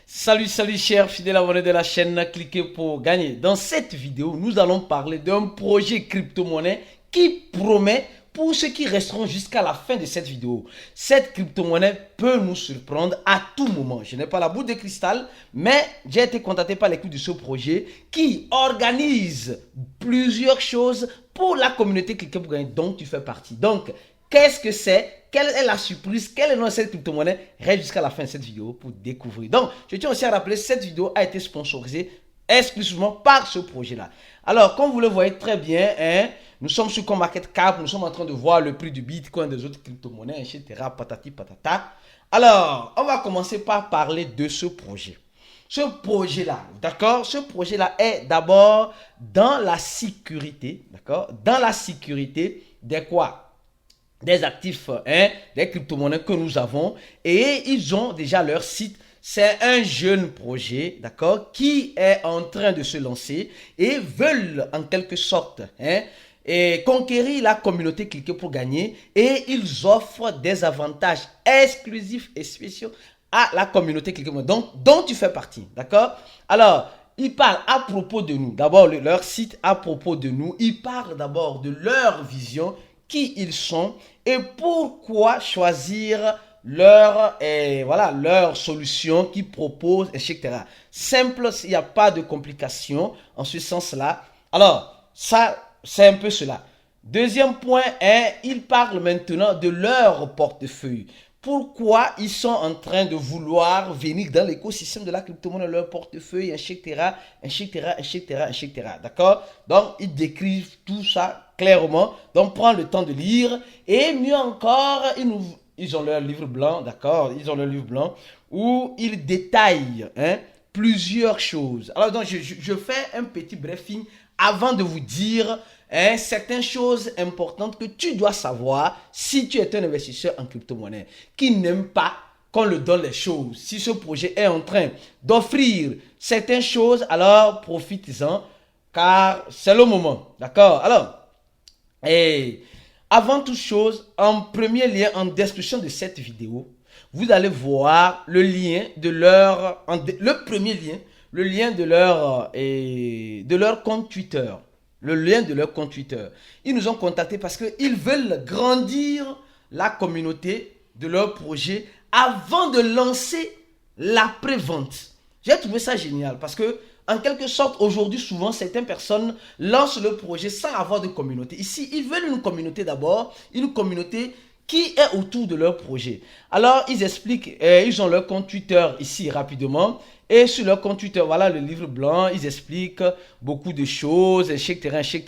Salut chers fidèles abonnés de la chaîne, cliquez pour gagner. Dans cette vidéo, nous allons parler d'un projet crypto-monnaie qui promet pour ceux qui resteront jusqu'à la fin de cette vidéo. Cette crypto-monnaie peut nous surprendre à tout moment. Je n'ai pas la boule de cristal, mais j'ai été contacté par l'équipe de ce projet qui organise plusieurs choses pour la communauté cliquez pour gagner dont tu fais partie. Donc, qu'est-ce que c'est? Quelle est la surprise? Quel est le nom de cette crypto-monnaie? Reste jusqu'à la fin de cette vidéo pour découvrir. Donc, je tiens aussi à rappeler, cette vidéo a été sponsorisée exclusivement par ce projet-là. Alors, comme vous le voyez très bien, nous sommes sur CoinMarketCap, nous sommes en train de voir le prix du Bitcoin, des autres crypto-monnaies, etc. Patati patata. Alors, on va commencer par parler de ce projet. Ce projet-là, d'accord? Ce projet-là est d'abord dans la sécurité, d'accord? Dans la sécurité des quoi? Des actifs, des crypto-monnaies que nous avons, et ils ont déjà leur site. C'est un jeune projet, d'accord, qui est en train de se lancer et veulent en quelque sorte et conquérir la communauté cliquez pour gagner, et ils offrent des avantages exclusifs et spéciaux à la communauté cliquez pour gagner, dont tu fais partie, d'accord? Alors, ils parlent à propos de nous, d'abord leur site à propos de nous, ils parlent d'abord de leur vision, qui ils sont et pourquoi choisir leur solution qu'ils proposent, etc. Simple, il n'y a pas de complications en ce sens-là. Alors, ça, c'est un peu cela. Deuxième point est, ils parlent maintenant de leur portefeuille. Pourquoi ils sont en train de vouloir venir dans l'écosystème de la crypto-monnaie, leur portefeuille, etc., etc., etc., etc. D'accord? Donc, ils décrivent tout ça clairement. Donc, prends le temps de lire. Et mieux encore, ils ont leur livre blanc, d'accord? Ils ont leur livre blanc où ils détaillent plusieurs choses. Alors, donc, je fais un petit briefing avant de vous dire certaines choses importantes que tu dois savoir si tu es un investisseur en crypto-monnaie qui n'aime pas qu'on le donne les choses. Si ce projet est en train d'offrir certaines choses, alors profite-en car c'est le moment. D'accord? Alors, avant toute chose, en premier lien, en description de cette vidéo, vous allez voir le lien de leur, le premier lien, le lien de leur compte Twitter. Le lien de leur compte Twitter. Ils nous ont contactés parce qu'ils veulent grandir la communauté de leur projet avant de lancer la pré-vente. J'ai trouvé ça génial parce que, en quelque sorte, aujourd'hui, souvent, certaines personnes lancent le projet sans avoir de communauté. Ici, ils veulent une communauté d'abord, une communauté qui est autour de leur projet. Alors, ils expliquent, ils ont leur compte Twitter ici rapidement. Et sur leur compte Twitter, voilà le livre blanc, ils expliquent beaucoup de choses, etc., etc.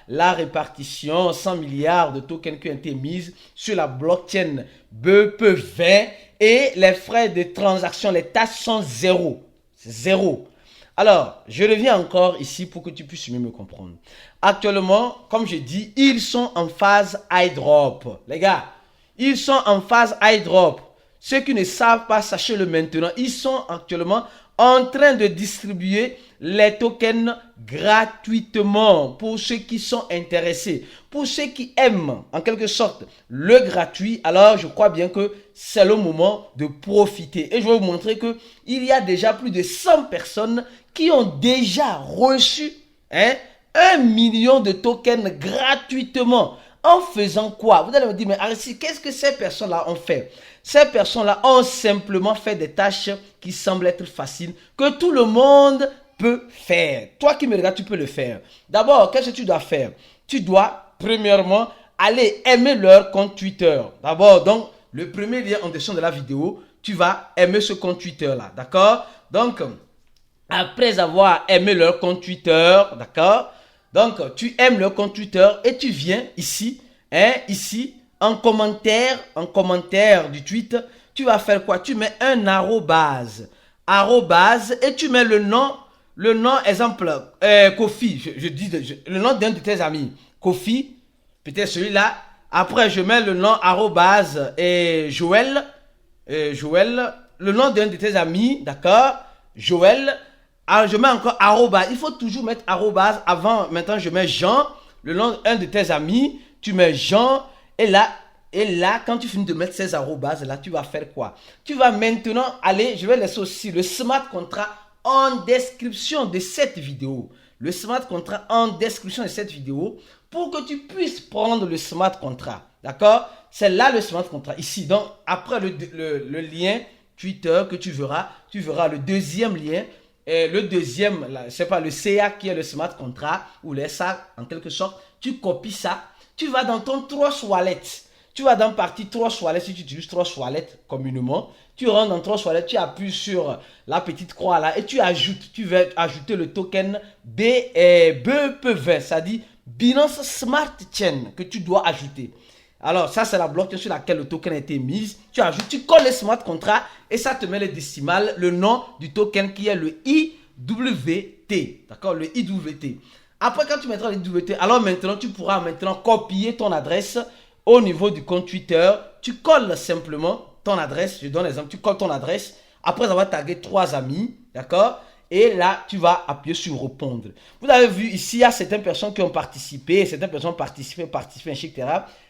La répartition, 100 milliards de tokens qui ont été mises sur la blockchain BEP20 et les frais de transaction, les taxes sont zéro. C'est zéro. Alors, je reviens encore ici pour que tu puisses mieux me comprendre. Actuellement, comme je dis, ils sont en phase airdrop. Les gars, ils sont en phase airdrop. Ceux qui ne savent pas, sachez-le maintenant, ils sont actuellement en train de distribuer les tokens gratuitement pour ceux qui sont intéressés. Pour ceux qui aiment, en quelque sorte, le gratuit, alors je crois bien que c'est le moment de profiter. Et je vais vous montrer qu'il y a déjà plus de 100 personnes qui ont déjà reçu 1 million de tokens gratuitement. En faisant quoi? Vous allez me dire, mais Aristide, qu'est-ce que ces personnes-là ont fait? Ces personnes-là ont simplement fait des tâches qui semblent être faciles, que tout le monde peut faire. Toi qui me regardes, tu peux le faire. D'abord, qu'est-ce que tu dois faire? Tu dois, premièrement, aller aimer leur compte Twitter. D'abord, donc, le premier lien en description de la vidéo, tu vas aimer ce compte Twitter-là, d'accord? Donc, après avoir aimé leur compte Twitter, d'accord? Donc, tu aimes leur compte Twitter et tu viens ici, ici, en commentaire du tweet, tu vas faire quoi? Tu mets un arrobase, et tu mets le nom, exemple, Kofi, le nom d'un de tes amis, Kofi, peut-être celui-là. Après, je mets le nom arrobase et Joël, le nom d'un de tes amis, d'accord? Joël. Alors, je mets encore arrobase. Il faut toujours mettre arrobase avant. Maintenant, je mets Jean, le nom d'un de tes amis. Tu mets Jean. Et là, Et là, quand tu finis de mettre ces arrobases, là, tu vas faire quoi? Tu vas maintenant aller, je vais laisser aussi le smart contract en description de cette vidéo. Le smart contract en description de cette vidéo pour que tu puisses prendre le smart contract. D'accord? C'est là le smart contract, ici. Donc, après le lien Twitter que tu verras le deuxième lien. Et le deuxième, là, je sais pas, le CA qui est le smart contract ou le SA en quelque sorte. Tu copies ça. Tu vas dans ton Trust Wallet. Tu vas dans partie Trust Wallet si tu utilises Trust Wallet communément. Tu rentres dans Trust Wallet, tu appuies sur la petite croix là et tu ajoutes. Tu vas ajouter le token BEPV, c'est-à-dire Binance Smart Chain que tu dois ajouter. Alors, ça, c'est la blockchain sur laquelle le token a été mis. Tu ajoutes, tu colles le smart contract et ça te met les décimales, le nom du token qui est le IWT. D'accord? Le IWT. Après, quand tu mettras le IWT, alors maintenant, tu pourras maintenant copier ton adresse au niveau du compte Twitter. Tu colles simplement ton adresse. Je donne l'exemple. Tu colles ton adresse après avoir tagué 3 amis. D'accord? Et là, tu vas appuyer sur répondre. Vous avez vu ici, il y a certaines personnes qui ont participé, certaines personnes ont participé, etc.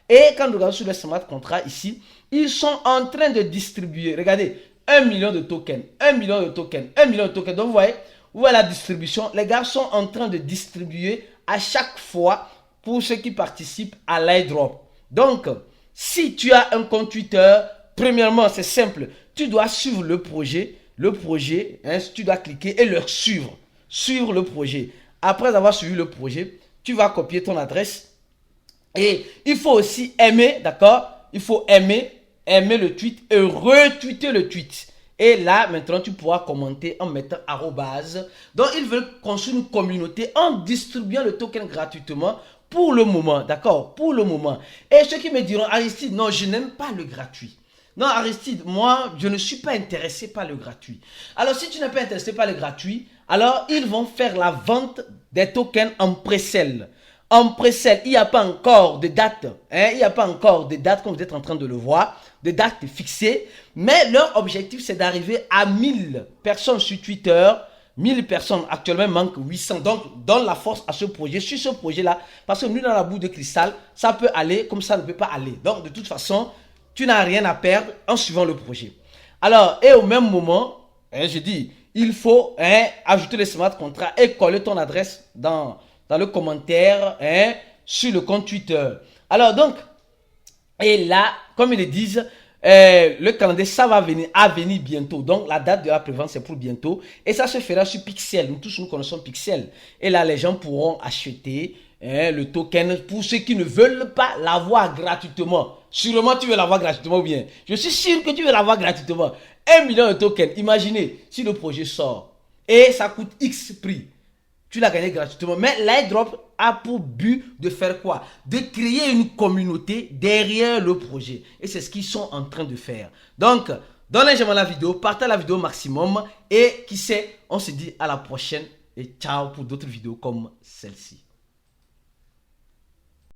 Et quand vous regardez sur le smart contract ici, ils sont en train de distribuer. Regardez, 1 million de tokens, 1 million de tokens, 1 million de tokens. Donc vous voyez la distribution. Les gars sont en train de distribuer à chaque fois pour ceux qui participent à l'airdrop. Donc, si tu as un compte Twitter, premièrement, c'est simple. Tu dois suivre le projet. Hein, tu dois cliquer et le suivre. Suivre le projet. Après avoir suivi le projet, tu vas copier ton adresse. Et il faut aussi aimer, d'accord? Il faut aimer le tweet et retweeter le tweet. Et là, maintenant, tu pourras commenter en mettant arrobase. Donc, ils veulent construire une communauté en distribuant le token gratuitement pour le moment, d'accord? Pour le moment. Et ceux qui me diront, Aristide, non, je n'aime pas le gratuit. Non, Aristide, moi, je ne suis pas intéressé par le gratuit. Alors, si tu n'es pas intéressé par le gratuit, alors ils vont faire la vente des tokens en pré-sell. En pré-sell, il n'y a pas encore de date. Hein, il n'y a pas encore de date, comme vous êtes en train de le voir, de date fixée. Mais leur objectif, c'est d'arriver à 1000 personnes sur Twitter. 1000 personnes, actuellement, il manque 800. Donc, donne la force à ce projet, sur ce projet-là. Parce que nous, dans la boule de cristal, ça peut aller comme ça ne peut pas aller. Donc, de toute façon, tu n'as rien à perdre en suivant le projet. Alors, et au même moment, je dis, il faut ajouter le smart contract et coller ton adresse dans le commentaire sur le compte Twitter. Alors donc, et là, comme ils le disent, le calendrier, ça va venir bientôt. Donc, la date de la prévente, c'est pour bientôt. Et ça se fera sur Pixel. Nous tous, nous connaissons Pixel. Et là, les gens pourront acheter le token pour ceux qui ne veulent pas l'avoir gratuitement. Sûrement, tu veux l'avoir gratuitement ou bien? Je suis sûr que tu veux l'avoir gratuitement. 1 million de tokens. Imaginez, si le projet sort et ça coûte X prix, tu l'as gagné gratuitement. Mais l'airdrop a pour but de faire quoi? De créer une communauté derrière le projet. Et c'est ce qu'ils sont en train de faire. Donc, donne un j'aime à la vidéo, partagez la vidéo au maximum. Et qui sait, on se dit à la prochaine. Et ciao pour d'autres vidéos comme celle-ci.